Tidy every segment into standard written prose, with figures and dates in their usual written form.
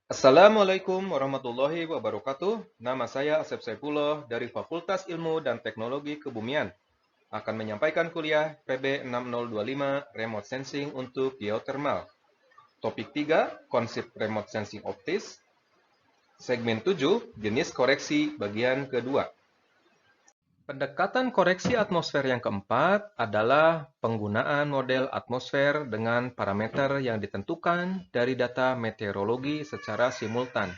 Assalamualaikum warahmatullahi wabarakatuh. Nama saya Asep Saifullah dari Fakultas Ilmu dan Teknologi Kebumian. Akan menyampaikan kuliah PB 6025 Remote Sensing untuk Geothermal. Topik 3, Konsep Remote Sensing Optis. Segmen 7, Jenis Koreksi bagian kedua. Pendekatan koreksi atmosfer yang keempat adalah penggunaan model atmosfer dengan parameter yang ditentukan dari data meteorologi secara simultan.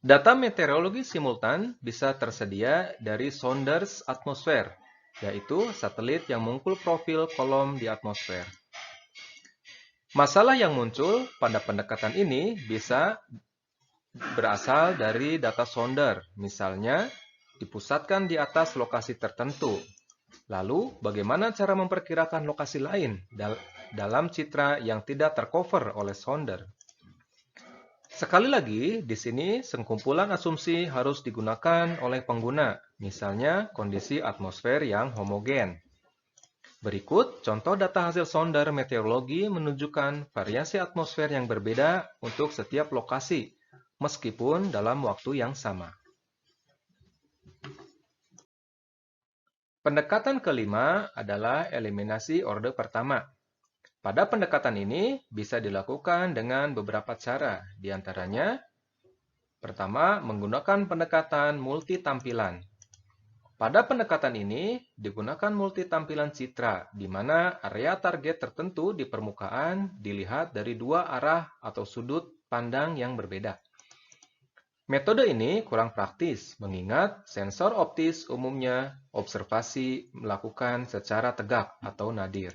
Data meteorologi simultan bisa tersedia dari sonders atmosfer, yaitu satelit yang memukul profil kolom di atmosfer. Masalah yang muncul pada pendekatan ini bisa berasal dari data sonder, misalnya dipusatkan di atas lokasi tertentu. Lalu, bagaimana cara memperkirakan lokasi lain dalam citra yang tidak tercover oleh sonder? Sekali lagi, di sini sekumpulan asumsi harus digunakan oleh pengguna, misalnya kondisi atmosfer yang homogen. Berikut contoh data hasil sonder meteorologi menunjukkan variasi atmosfer yang berbeda untuk setiap lokasi, meskipun dalam waktu yang sama. Pendekatan kelima adalah eliminasi orde pertama. Pada pendekatan ini bisa dilakukan dengan beberapa cara, di antaranya pertama, menggunakan pendekatan multi tampilan. Pada pendekatan ini digunakan multi tampilan citra, di mana area target tertentu di permukaan dilihat dari dua arah atau sudut pandang yang berbeda. Metode ini kurang praktis, mengingat sensor optis umumnya observasi melakukan secara tegak atau nadir.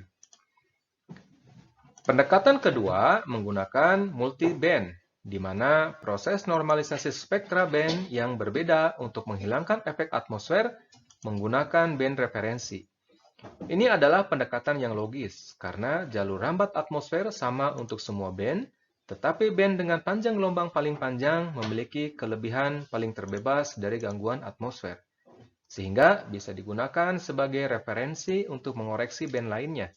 Pendekatan kedua menggunakan multi-band, di mana proses normalisasi spektra band yang berbeda untuk menghilangkan efek atmosfer menggunakan band referensi. Ini adalah pendekatan yang logis, karena jalur rambat atmosfer sama untuk semua band, tetapi band dengan panjang gelombang paling panjang memiliki kelebihan paling terbebas dari gangguan atmosfer, sehingga bisa digunakan sebagai referensi untuk mengoreksi band lainnya.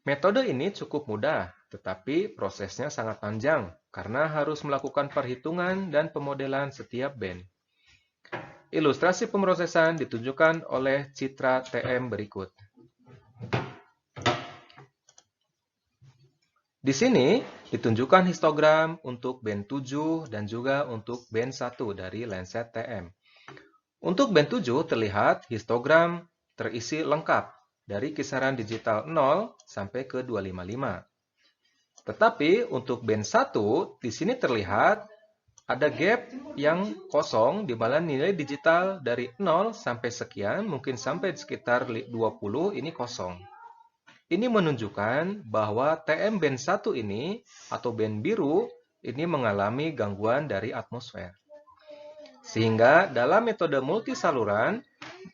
Metode ini cukup mudah, tetapi prosesnya sangat panjang karena harus melakukan perhitungan dan pemodelan setiap band. Ilustrasi pemrosesan ditunjukkan oleh citra TM berikut. Di sini ditunjukkan histogram untuk band 7 dan juga untuk band 1 dari lenset TM. Untuk band 7 terlihat histogram terisi lengkap dari kisaran digital 0 sampai ke 255. Tetapi untuk band 1 di sini terlihat ada gap yang kosong di mana nilai digital dari 0 sampai sekian, mungkin sampai sekitar 20 ini kosong. Ini menunjukkan bahwa TM band 1 ini atau band biru ini mengalami gangguan dari atmosfer. Sehingga dalam metode multisaluran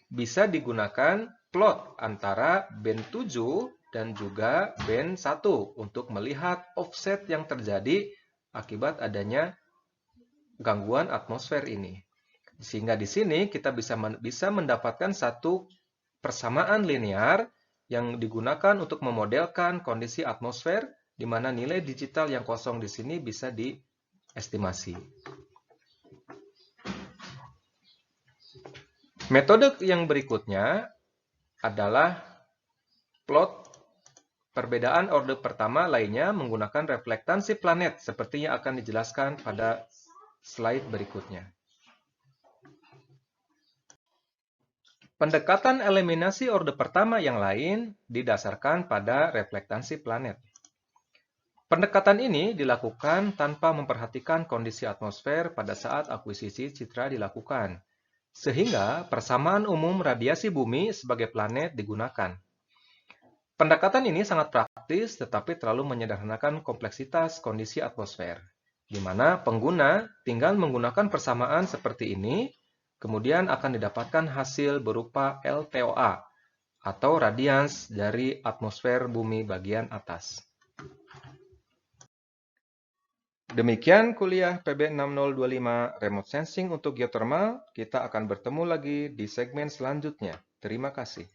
bisa digunakan plot antara band 7 dan juga band 1 untuk melihat offset yang terjadi akibat adanya gangguan atmosfer ini. Sehingga di sini kita bisa mendapatkan satu persamaan linear yang digunakan untuk memodelkan kondisi atmosfer di mana nilai digital yang kosong di sini bisa diestimasi. Metode yang berikutnya adalah plot perbedaan orde pertama lainnya menggunakan reflektansi planet seperti yang akan dijelaskan pada slide berikutnya. Pendekatan eliminasi orde pertama yang lain didasarkan pada reflektansi planet. Pendekatan ini dilakukan tanpa memperhatikan kondisi atmosfer pada saat akuisisi citra dilakukan, sehingga persamaan umum radiasi bumi sebagai planet digunakan. Pendekatan ini sangat praktis tetapi terlalu menyederhanakan kompleksitas kondisi atmosfer, di mana pengguna tinggal menggunakan persamaan seperti ini, kemudian akan didapatkan hasil berupa LTOA, atau radians dari atmosfer bumi bagian atas. Demikian kuliah PB 6025 Remote Sensing untuk geothermal. Kita akan bertemu lagi di segmen selanjutnya. Terima kasih.